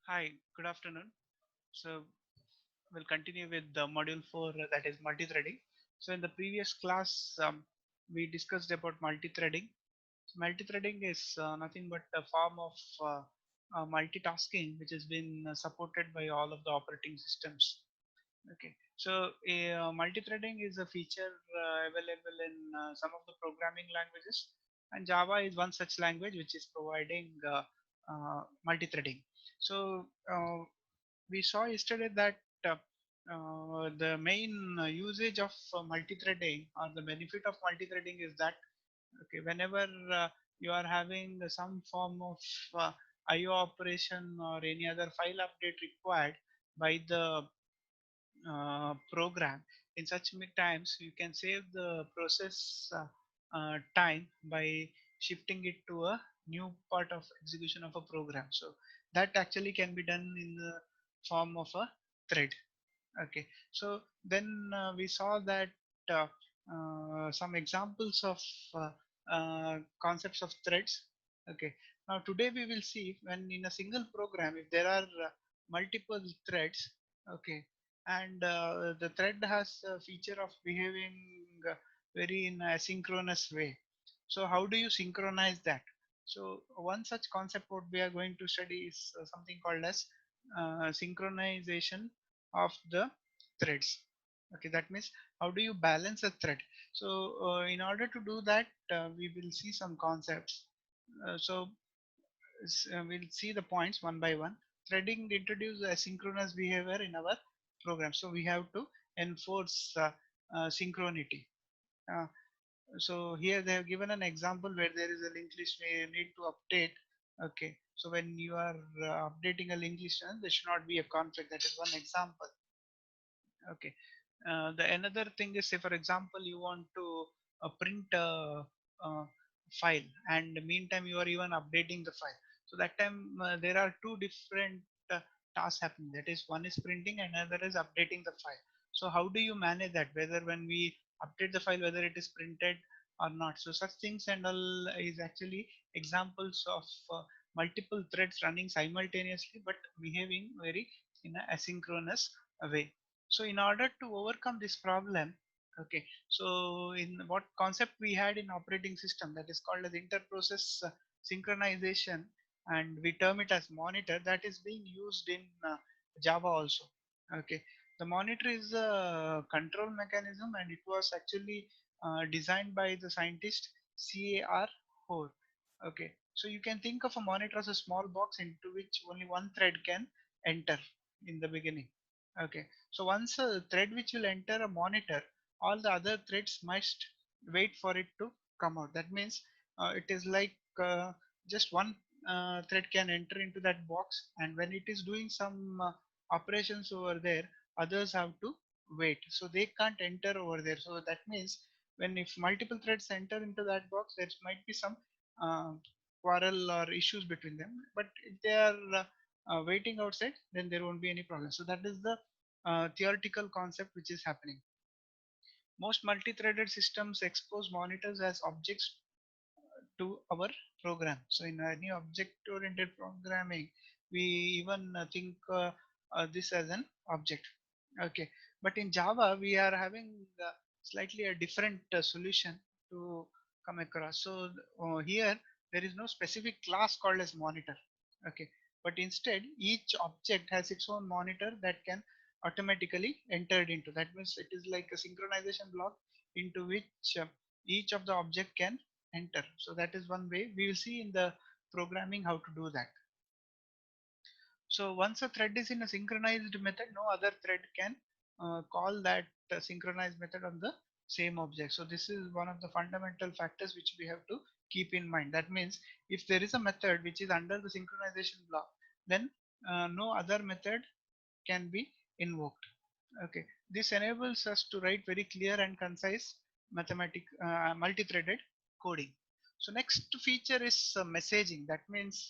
Hi, good afternoon. So we'll continue with the module 4, that is multi-threading. So in the previous class, we discussed about multi-threading. So multi-threading is nothing but a form of multitasking which has been supported by all of the operating systems. Okay, so multi-threading is a feature available in some of the programming languages, and Java is one such language which is providing multi-threading. So we saw yesterday that the main usage of multi-threading or the benefit of multi-threading is that okay, whenever you are having some form of IO operation or any other file update required by the program, in such times you can save the process time by shifting it to a new part of execution of a program. So that actually can be done in the form of a thread. Okay, so then we saw that some examples of concepts of threads. Okay, now today we will see when in a single program if there are multiple threads. Okay, and the thread has a feature of behaving very in asynchronous way. So how do you synchronize that? So one such concept what we are going to study is something called as synchronization of the threads. Okay, that means how do you balance a thread? So in order to do that, we will see some concepts. We'll see the points one by one. Threading introduces asynchronous behavior in our program, so we have to enforce synchronity. uh, so here they have given an example where there is a linked list where you need to update. Okay, so when you are updating a linked list, there should not be a conflict. That is one example. Okay. The another thing is, say for example, you want to print a file, and meantime you are even updating the file. So that time there are two different tasks happening. That is, one is printing and another is updating the file. So how do you manage that? Whether when we update the file, whether it is printed or not. So such things and all is actually examples of multiple threads running simultaneously but behaving very in a asynchronous way. So in order to overcome this problem, okay, so in what concept we had in operating system, that is called as inter-process synchronization, and we term it as monitor, that is being used in Java also. Okay, the monitor is a control mechanism and it was actually designed by the scientist CAR Hoare. Okay, so you can think of a monitor as a small box into which only one thread can enter in the beginning. Okay, so once a thread which will enter a monitor, all the other threads must wait for it to come out. That means it is like just one thread can enter into that box, and when it is doing some operations over there, others have to wait. So they can't enter over there. So that means when if multiple threads enter into that box, there might be some uh, quarrel or issues between them. But if they are waiting outside, then there won't be any problem. So that is the theoretical concept which is happening. Most multi-threaded systems expose monitors as objects to our program. So in any object-oriented programming, we even think this as an object. Okay, but in Java, we are having slightly a different solution to come across. So here there is no specific class called as monitor. Okay, but instead each object has its own monitor that can automatically entered into. That means it is like a synchronization block into which each of the object can enter. So that is one way we will see in the programming how to do that. So once a thread is in a synchronized method, no other thread can call that synchronized method on the same object. So this is one of the fundamental factors which we have to keep in mind. That means if there is a method which is under the synchronization block, then no other method can be invoked. Okay, this enables us to write very clear and concise multi-threaded coding. So next feature is messaging. That means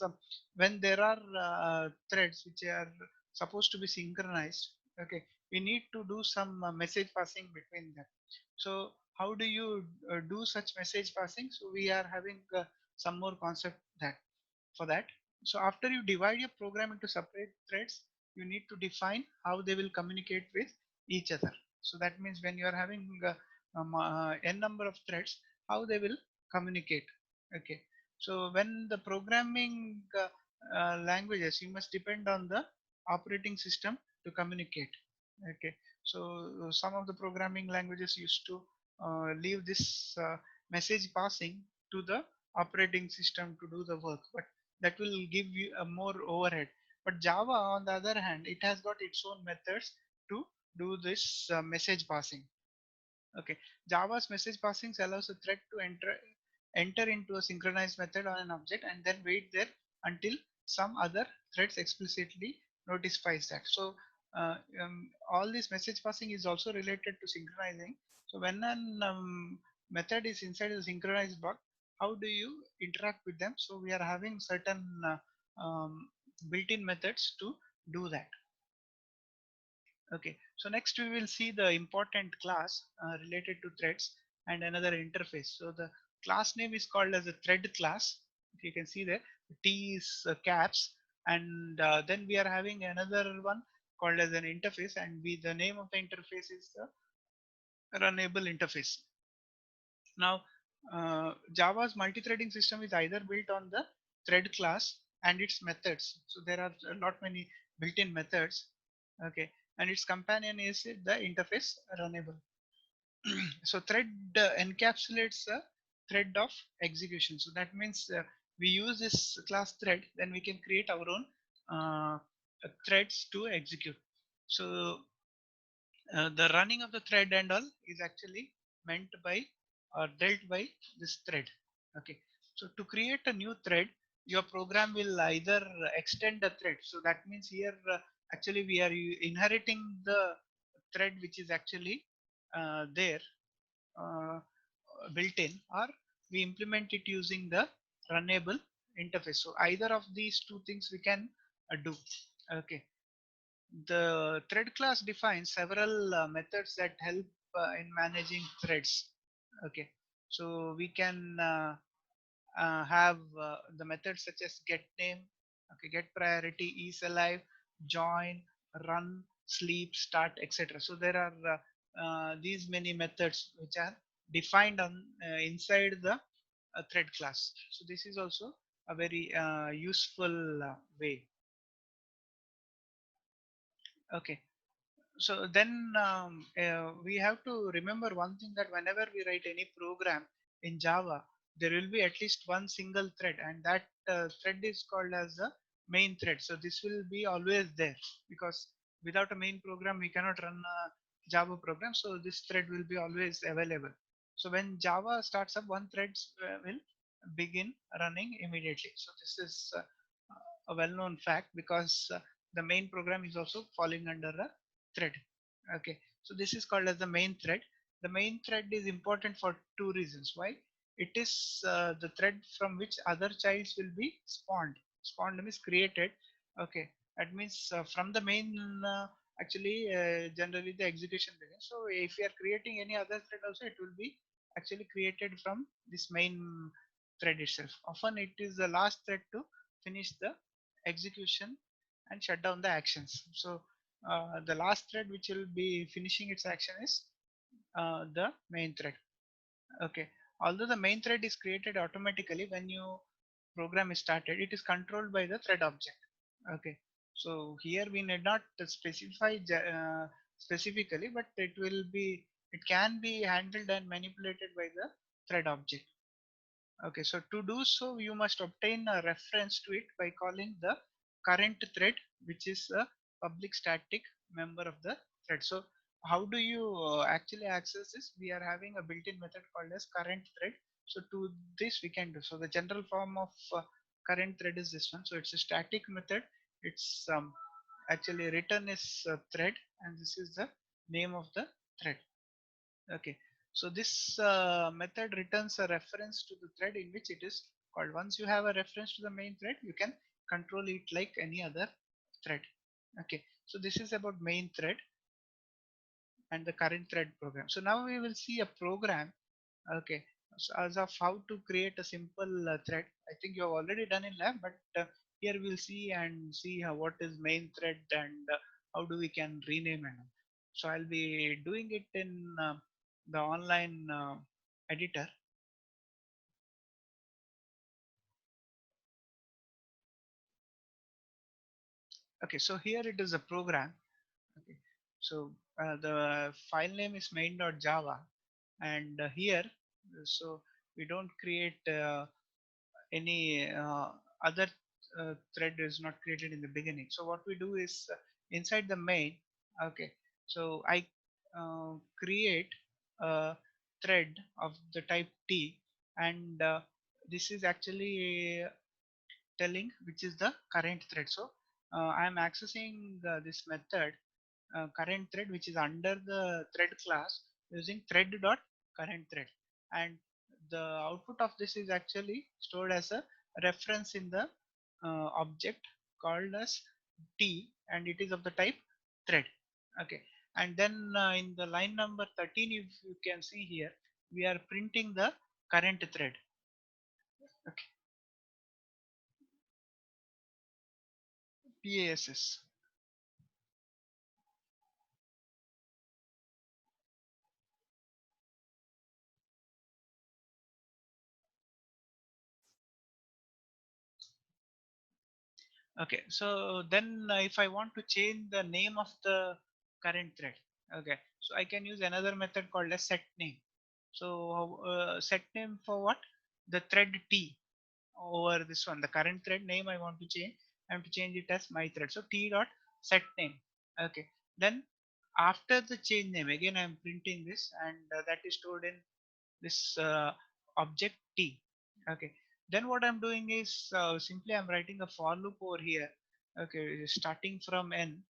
when there are threads which are supposed to be synchronized, okay, we need to do some message passing between them. So how do you do such message passing? So we are having some more concept that for that. So after you divide your program into separate threads, you need to define how they will communicate with each other. So that means when you are having n number of threads, how they will communicate. Okay. So when the programming languages, you must depend on the operating system to communicate. Okay. So some of the programming languages used to leave this message passing to the operating system to do the work, but that will give you a more overhead. But Java, on the other hand, it has got its own methods to do this message passing. Okay, Java's message passing allows a thread to enter into a synchronized method on an object and then wait there until some other threads explicitly notifies that. So all this message passing is also related to synchronizing. So when an method is inside the synchronized block, how do you interact with them? So we are having certain built-in methods to do that. Okay, so next we will see the important class related to threads and another interface. So the class name is called as a thread class. If you can see there, T is caps, and then we are having another one called as an interface, and the name of the interface is the runnable interface. Now, Java's multi-threading system is either built on the thread class and its methods. So there are a lot many built-in methods. Okay, and its companion is the interface runnable. So thread encapsulates a thread of execution. So that means we use this class thread, then we can create our own threads to execute. So the running of the thread and all is actually meant by or dealt by this thread. Okay, so to create a new thread, your program will either extend the thread. So that means here actually we are inheriting the thread which is actually there uh, built in, or we implement it using the runnable interface. So either of these two things we can do. Okay, the thread class defines several methods that help in managing threads. Okay, so we can have the methods such as get name, okay, get priority, is alive, join, run, sleep, start, etc. So there are these many methods which are defined on inside the thread class. So this is also a very useful way. Okay, so then we have to remember one thing, that whenever we write any program in Java, there will be at least one single thread, and that thread is called as the main thread. So this will be always there, because without a main program we cannot run a Java program. So this thread will be always available. So when Java starts up, one thread will begin running immediately. So this is a well-known fact, because the main program is also falling under a thread. Okay, so this is called as the main thread. The main thread is important for two reasons. Why? It is the thread from which other childs will be spawned means created. Okay, that means from the main actually generally the execution begins. So if you are creating any other thread also, it will be actually created from this main thread itself. Often it is the last thread to finish the execution and shut down the actions. So the last thread which will be finishing its action is the main thread. Okay, although the main thread is created automatically when you program is started, it is controlled by the thread object. Okay, so here we need not specify specifically, but it can be handled and manipulated by the thread object. Okay, so to do so, you must obtain a reference to it by calling the current thread, which is a public static member of the thread. So how do you actually access this? We are having a built-in method called as current thread. So to this we can do. So the general form of current thread is this one. So it's a static method. It's actually written as a thread, and this is the name of the thread. Okay, so this method returns a reference to the thread in which it is called. Once you have a reference to the main thread, you can control it like any other thread. Okay, so this is about main thread and the current thread program. So now we will see a program. Okay, so as of how to create a simple thread. I think you have already done in lab, but here we'll see and see how, what is main thread and how do we can rename it. So I'll be doing it in the online editor. Okay, so here it is a program. Okay, so the file name is main.java, and here, so we don't create any other thread is not created in the beginning. So what we do is inside the main, okay, so I create a thread of the type T, and this is actually telling which is the current thread. So I am accessing this method current thread, which is under the thread class, using thread dot current thread, and the output of this is actually stored as a reference in the object called as T, and it is of the type thread. Okay, and then in the line number 13, if you can see here, we are printing the current thread. Okay, PASS. Okay, so then if I want to change the name of the current thread, okay, so I can use another method called as set name. So set name for what? The thread T over this one, the current thread name I want to change. I have to change it as my thread. So T dot set name. Okay, then after the change name, again I am printing this, and that is stored in this object T. Okay, then what I'm doing is simply I'm writing a for loop over here. Okay, starting from n,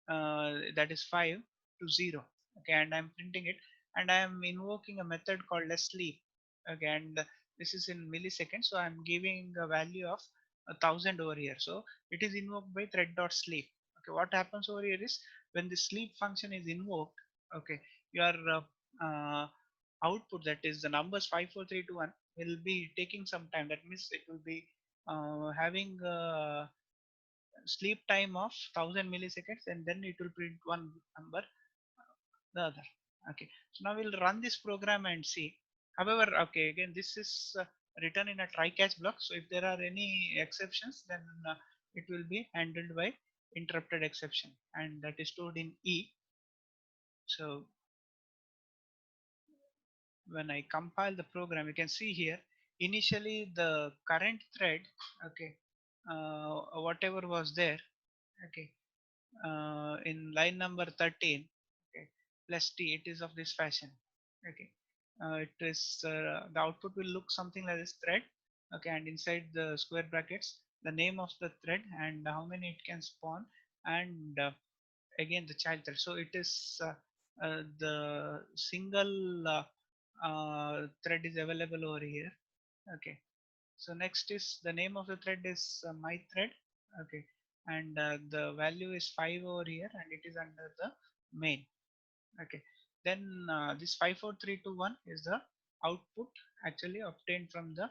that is 5 to 0. Okay, and I'm printing it, and I am invoking a method called as sleep. Okay, and this is in milliseconds, so I'm giving a value of 1,000 over here. So it is invoked by thread.sleep. Okay, what happens over here is when the sleep function is invoked, okay, your output, that is the numbers 54321, will be taking some time. That means it will be having sleep time of 1,000 milliseconds, and then it will print one number, the other. Okay, so now we'll run this program and see. However, okay, again this is written in a try catch block, so if there are any exceptions, then it will be handled by interrupted exception, and that is stored in E. So when I compile the program, you can see here initially the current thread, okay, whatever was there, okay, in line number 13, okay, plus T, it is of this fashion. Okay, it is the output will look something like this thread. Okay, and inside the square brackets, the name of the thread and how many it can spawn, and again the child thread. So it is the single thread is available over here. Okay, so next is the name of the thread is my thread. Okay, and the value is 5 over here, and it is under the main. Okay, then this 54321 is the output actually obtained from the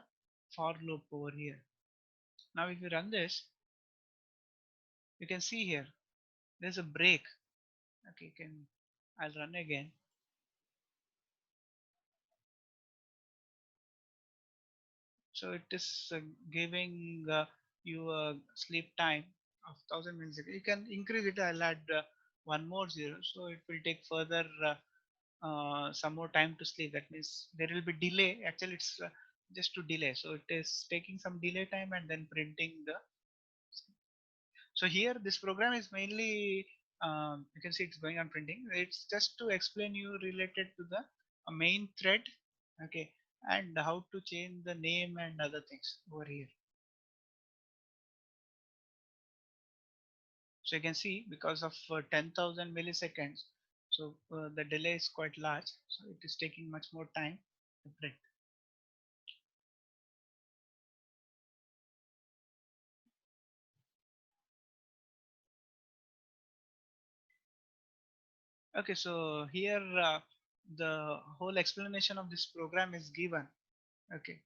for loop over here. Now if you run this, you can see here there's a break. Okay, you can, I'll run again. So it is giving you a sleep time of 1,000 milliseconds. You can increase it. I'll add one more zero, so it will take further some more time to sleep. That means there will be delay. Actually, it's just to delay. So it is taking some delay time and then printing the. So here this program is mainly you can see it's going on printing. It's just to explain you related to the main thread, okay, and how to change the name and other things over here. So you can see because of 10,000 milliseconds, so the delay is quite large. So it is taking much more time to print. Okay, so here the whole explanation of this program is given. Okay,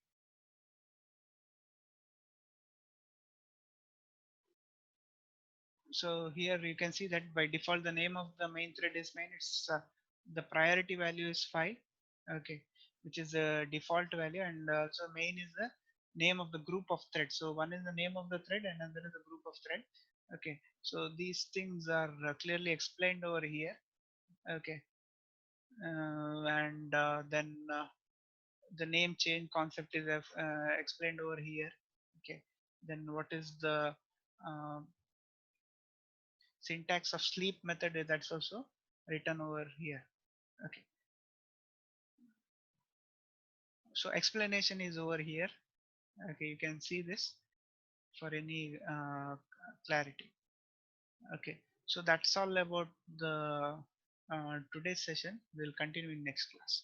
So here you can see that by default the name of the main thread is main. It's the priority value is 5, okay, which is the default value, and also main is the name of the group of threads. So one is the name of the thread and another is the group of thread. Okay, so these things are clearly explained over here. Okay, and then the name change concept is explained over here. Okay, then what is the uh, syntax of sleep method, that's also written over here. Okay, so explanation is over here. Okay, you can see this for any clarity. Okay, so that's all about the today's session. We'll continue in next class.